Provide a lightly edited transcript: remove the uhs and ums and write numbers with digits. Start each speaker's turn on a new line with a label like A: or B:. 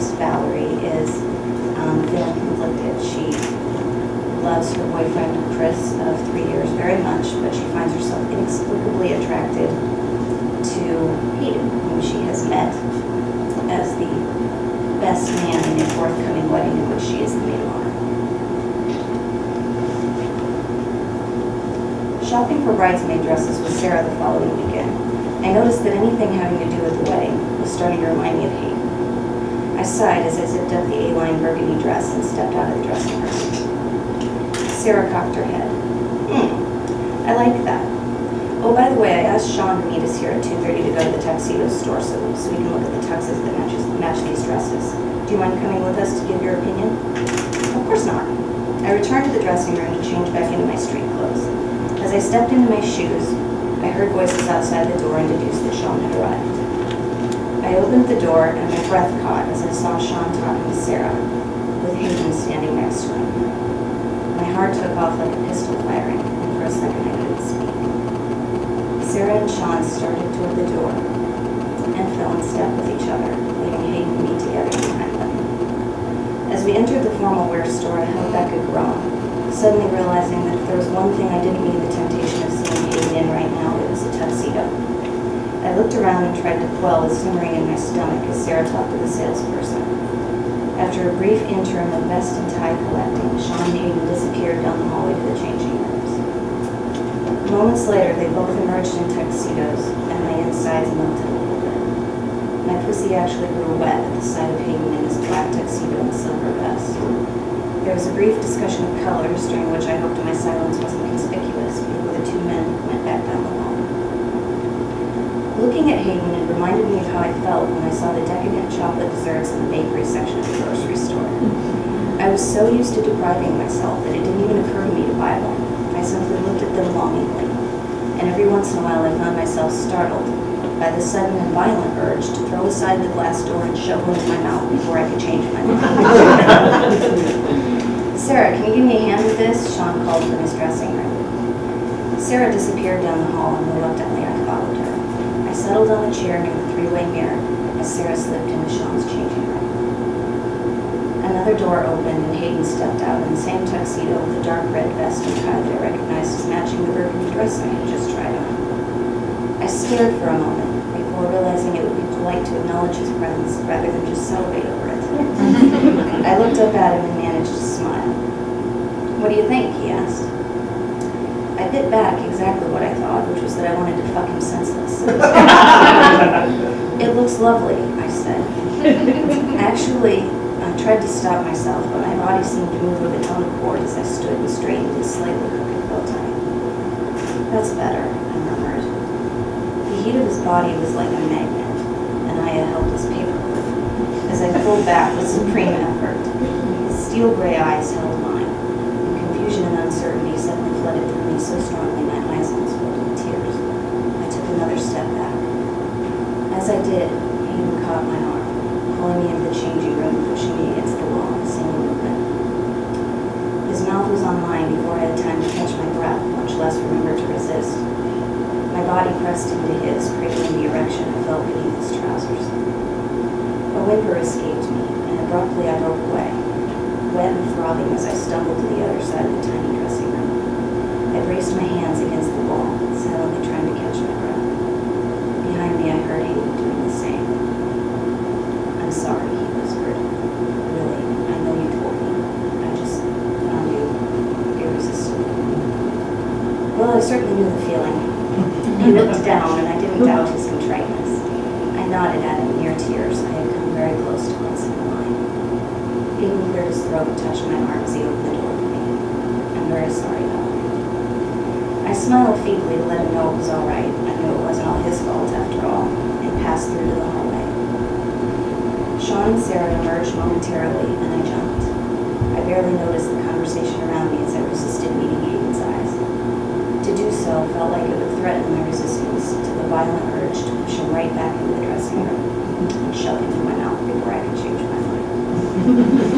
A: ex, Valerie, is feeling conflicted. She loves her boyfriend, Chris, of 3 years very much, but she finds herself inexplicably attracted to Hayden, whom she has met as the best man in a forthcoming wedding in which she is the maid of honor. Shopping for bridesmaid dresses with Sarah the following weekend, I noticed that anything having to do with the wedding was starting to remind me of Hayden. I sighed as I zipped up the A-line burgundy dress and stepped out of the dressing room. Sarah cocked her head. I like that. Oh, by the way, I asked Sean to meet us here at 2:30 to go to the tuxedo store so we can look at the tuxes that match these dresses. Do you mind coming with us to give your opinion? Of course not. I returned to the dressing room to change back into my street clothes. As I stepped into my shoes, I heard voices outside the door and deduced that Sean had arrived. I opened the door and my breath caught as I saw Sean talking to Sarah, with Hayden standing next to him. My heart took off like a pistol firing, and for a second I couldn't speak. Sarah and Sean started toward the door and fell in step with each other, leaving Hayden and me together behind them. As we entered the formal wear store, I held back a groan, suddenly realizing that if there was one thing I didn't need the temptation of seeing Hayden in right now, it was a tuxedo. I looked around and tried to quell the simmering in my stomach as Sarah talked to the salesperson. After a brief interim of vest and tie collecting, Sean and Hayden disappeared down the hallway to the changing rooms. Moments later, they both emerged in tuxedos, and my insides melted a little bit. My pussy actually grew wet at the sight of Hayden in his black tuxedo and silver vest. There was a brief discussion of colors, during which I hoped my silence wasn't conspicuous, before the two men went back down the hall. Looking at Hayden, it reminded me of how I felt when I saw the decadent chocolate desserts in the bakery section of the grocery store. I was so used to depriving myself that it didn't even occur to me to buy one. I simply looked at them longingly, and every once in a while I found myself startled by the sudden and violent urge to throw aside the glass door and shove one in my mouth before I could change my mind. Sarah, can you give me a hand with this? Sean called from his dressing room. Sarah disappeared down the hall, and reluctantly I followed her. I settled on a chair near the three-way mirror as Sarah slipped into Sean's changing room. Another door opened and Hayden stepped out in the same tuxedo with a dark red vest and tie that I recognized as matching the burgundy dress I had just tried on. I stared for a moment before realizing it would be polite to acknowledge his presence rather than just salivate over it. I looked up at him and managed to smile. What do you think? He asked. I bit back exactly what I thought, which was that I wanted to fuck him senseless. It looks lovely, I said. Actually, I tried to stop myself, but my body seemed to move of its own accord as I stood and straightened his slightly crooked bow tie. That's better, I murmured. The heat of his body was like a magnet, and I a helpless paperclip. As I pulled back with supreme effort, his steel gray eyes held mine, and confusion and uncertainty suddenly flooded through me so strongly my eyes almost filled with tears. I took another step back. As I did, Hayden caught my arm, pulling me into the changing room and pushing me against the wall in a single movement. His mouth was on mine before I had time to catch my breath, much less remember to resist. My body pressed into his, cradling the erection I felt beneath his trousers. A whimper escaped me, and abruptly I broke away, wet and throbbing as I stumbled to the other side of the tiny dressing room. I braced my hands against the wall, silently trying to catch my breath. Behind me I heard Hayden doing the same. I'm sorry, he whispered. Really, I know you told me. I just found you irresistible. Well, I certainly knew the feeling. He looked down, and I didn't doubt his contriteness. I nodded at him, near tears. I had come very close to crossing the line. Hayden cleared his throat and touched my arm as he opened the door for me. I'm very sorry, Valerie. I smiled feebly to let him know it was all right. I knew it wasn't all his fault, after all, and passed through to the hallway. Sean and Sarah emerged momentarily, and I jumped. I barely noticed the conversation around me as I resisted meeting Hayden's eyes. To do so felt like it would threaten my resistance to the violent urge to push him right back into the dressing room and shove him in my mouth before I could change my mind.